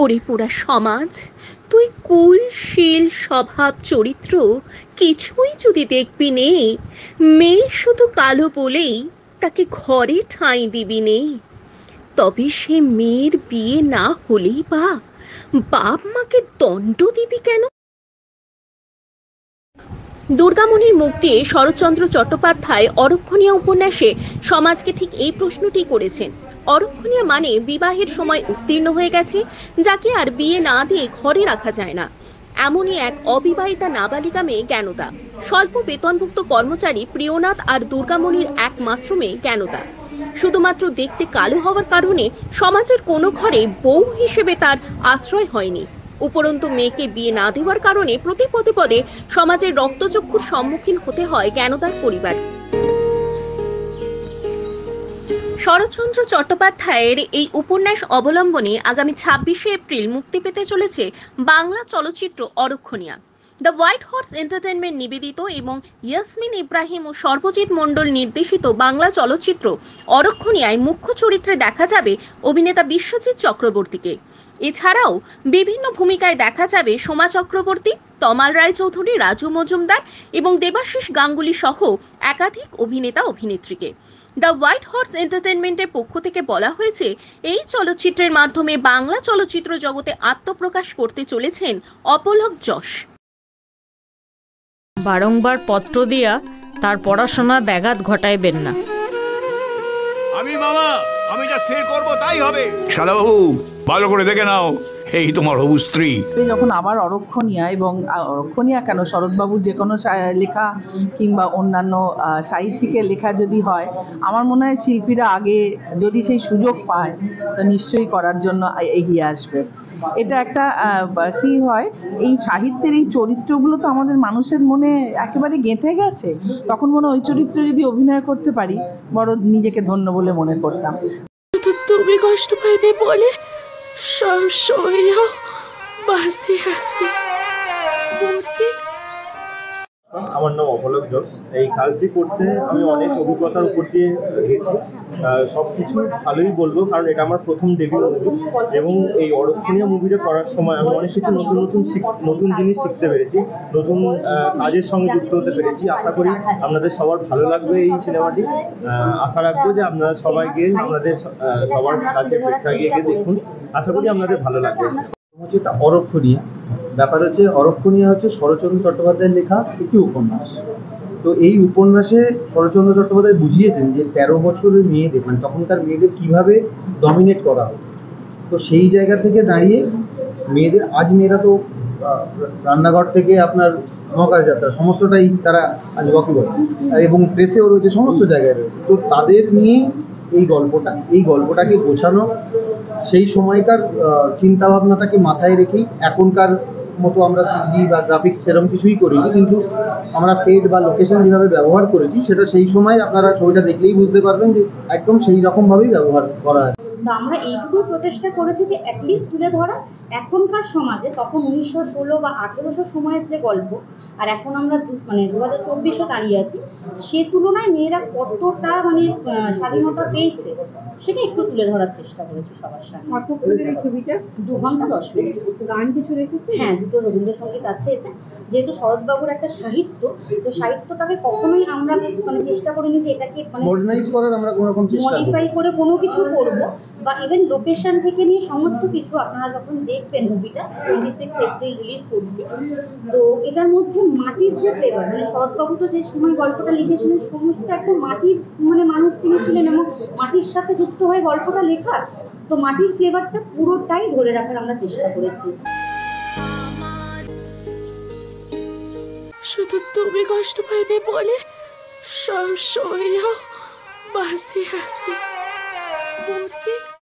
ওরে পোড়া সমাজ, তুই কুল শীল স্বভাব চরিত্র কিছুই যদি দেখবি নে, মেয়ে শুধু কালো বলেই তাকে ঘরে ঠাঁই দিবি নে। তবে সে মেয়ের বিয়ে না হলেই বা বাপ মাকে দণ্ড দিবি কেন? দুর্গামণির মুখ দিয়ে শরৎচন্দ্র চট্টোপাধ্যায় অরক্ষণীয়া উপন্যাসে সমাজকে ঠিক এই প্রশ্নটি করেছেন। অরক্ষণীয়া মানে বিবাহের সময় উত্তীর্ণ হয়ে গেছে, যাকে আর বিয়ে না দিয়ে ঘরে রাখা যায় না, এমনই এক অবিবাহিতা নাবালিকা মেয়ে জ্ঞানদা। স্বল্প বেতনভুক্ত কর্মচারী প্রিয়নাথ আর দুর্গামণির একমাত্র মেয়ে জ্ঞানদা। শুধুমাত্র দেখতে কালো হওয়ার কারণে সমাজের কোনো ঘরে বউ হিসেবে তার আশ্রয় হয়নি। উপরন্তু মেয়েকে বিয়ে না দেওয়ার কারণে প্রতি পদে পদে সমাজের রক্তচক্ষুর সম্মুখীন হতে হয় জ্ঞানদার পরিবার। শরৎচন্দ্র চট্টোপাধ্যায়ের এই উপন্যাস অবলম্বনে আগামী 26শে এপ্রিল মুক্তি পেতে চলেছে বাংলা চলচ্চিত্র অরক্ষণীয়া। দ্য হোয়াইট হর্স এন্টারটেইনমেন্ট নিবেদিত এবং ইয়াসমিন ইব্রাহিম ও সর্বজিৎ মণ্ডল নির্দেশিত বাংলা চলচ্চিত্র অরক্ষণীয়ায় মুখ্য চরিত্রে দেখা যাবে অভিনেতা বিশ্বজিৎ চক্রবর্তীকে। এছাড়াও বিভিন্ন ভূমিকায় দেখা যাবে সোমা চক্রবর্তী, তমাল রায়চৌধুরী, রাজু মজুমদার এবং দেবাশিস গাঙ্গুলি সহ একাধিক অভিনেতা অভিনেত্রীকে। দ্য হোয়াইট হর্স এন্টারটেইনমেন্টের পক্ষ থেকে বলা হয়েছে, এই চলচ্চিত্রের মাধ্যমে বাংলা চলচ্চিত্র জগতে আত্মপ্রকাশ করতে চলেছেন অপলক যশ। বারংবার পত্র দিয়া তার পড়াশোনা ব্যাঘাত ঘটাইবেন না। আমি যা স্থির করবো তাই হবে। শালাবাবু, ভালো করে দেখে নাও, এই তোমার হবু স্ত্রী। যখন আবার অরক্ষণীয়া, এবং অরক্ষণীয়া কেন, শরৎবাবুর যে কোনো লেখা কিংবা অন্যান্য সাহিত্যিকের লেখা যদি হয়, আমার মনে হয় শিল্পীরা আগে যদি সেই সুযোগ পায় তো নিশ্চয়ই করার জন্য এগিয়ে আসবে। এটা একটা কি হয়, এই সাহিত্যের এই চরিত্রগুলো তো আমাদের মানুষের মনে একেবারে গেঁথে গেছে। তখন মনে ওই চরিত্রে যদি অভিনয় করতে পারি, বড় নিজেকে ধন্য বলে মনে করতাম। তুমি কষ্ট পাইবে বলে সব সইয়া বাসি আছি। আমার নাম অপলক যশ। এই কাজটি করতে আমি অনেক অভিজ্ঞতার উপর দিয়ে গেছি, সব কিছু ভালোই বলবো, কারণ এটা আমার প্রথম ডেবিউ মুভি। এবং এই অরক্ষণীয়া মুভিটা করার সময় আমি অনেক কিছু নতুন জিনিস শিখতে পেরেছি, নতুন কাজের সঙ্গে যুক্ত হতে পেরেছি। আশা করি আপনাদের সবার ভালো লাগবে এই সিনেমাটি। আশা রাখবো যে আপনারা সবাই গিয়ে আপনাদের সবার কাছে প্রেক্ষাগৃহে গিয়ে দেখুন। আশা করি আপনাদের ভালো লাগবে। এটা অরক্ষণীয়া ব্যাপার হচ্ছে, অরক্ষণীয়া হচ্ছে শরৎচন্দ্র চট্টোপাধ্যায়ের লেখা একটি উপন্যাস। তো এই উপন্যাসে শরৎচন্দ্র চট্টোপাধ্যায় বুঝিয়েছেন যে 13 বছরের মেয়েদের, মানে তখনকার মেয়েদের কিভাবে ডমিনেট করা হয়। তো সেই জায়গা থেকে দাঁড়িয়ে মেয়েদের, আজ মেয়েরা তো রান্নাঘর থেকে আপনার মহাকাশ যাত্রা সমস্তটাই তারা আজ ওয়াকিবহাল, এবং প্রেসেও রয়েছে, সমস্ত জায়গায় রয়েছে। তো তাদের নিয়ে এই গল্পটাকে গোছানো, সেই সময়কার চিন্তাভাবনাটাকে মাথায় রেখেই, এখনকার মতো আমরা 3D বা গ্রাফিক্স সেরকম কিছুই করিনি, কিন্তু আমরা সেট বা লোকেশন যেভাবে ব্যবহার করেছি সেটা সেই সময় আপনারা ছবিটা দেখলেই বুঝতে পারবেন যে একদম সেই রকমভাবেই ব্যবহার করা হয়। তো আমরা এইটুকু প্রচেষ্টা করেছি যে অ্যাটলিস্ট তুলে ধরা এখনকার সমাজে, তখন 1916 বা 1800 সময়ের যে গল্প, আর এখন আমরা 2024-এ দাঁড়িয়ে আছি, সে তুলনায় মেয়েরা কতটা স্বাধীনতা পেয়েছে সেটা একটু তুলে ধরার চেষ্টা করেছি সবার সামনে। ছবিটা 2 ঘন্টা 10 মিনিট। গান কিছু রেখেছি? হ্যাঁ, 2টো রবীন্দ্রসঙ্গীত আছে এতে। যেহেতু শরৎবাবুর একটা সাহিত্য, তো সাহিত্যটাকে কখনোই আমরা চেষ্টা করিনি যে এটাকে মডার্নাইজ করার, আমরা কোনো রকম মডিফাই করে কোনো কিছু করব, বা ইভেন লোকেশন থেকে নিয়ে সমস্ত কিছু আপনারা যখন দেখবেন মুভিটা 26 এপ্রিল রিলিজ করছি। তো এটার মধ্যে মাটির যে ফ্লেভার, শরৎবাবু তো যে সময় গল্পটা লিখেছিলেন সমস্ত একদম মাটির মানুষ তিনি ছিলেন, এবং মাটির সাথে যুক্ত হয়ে গল্পটা লেখা। তো মাটির ফ্লেভারটা পুরোটাই ধরে রাখার আমরা চেষ্টা করেছি। শুধু তুমি কষ্ট পাইবে বলে সব সইয়া বাসি আছি।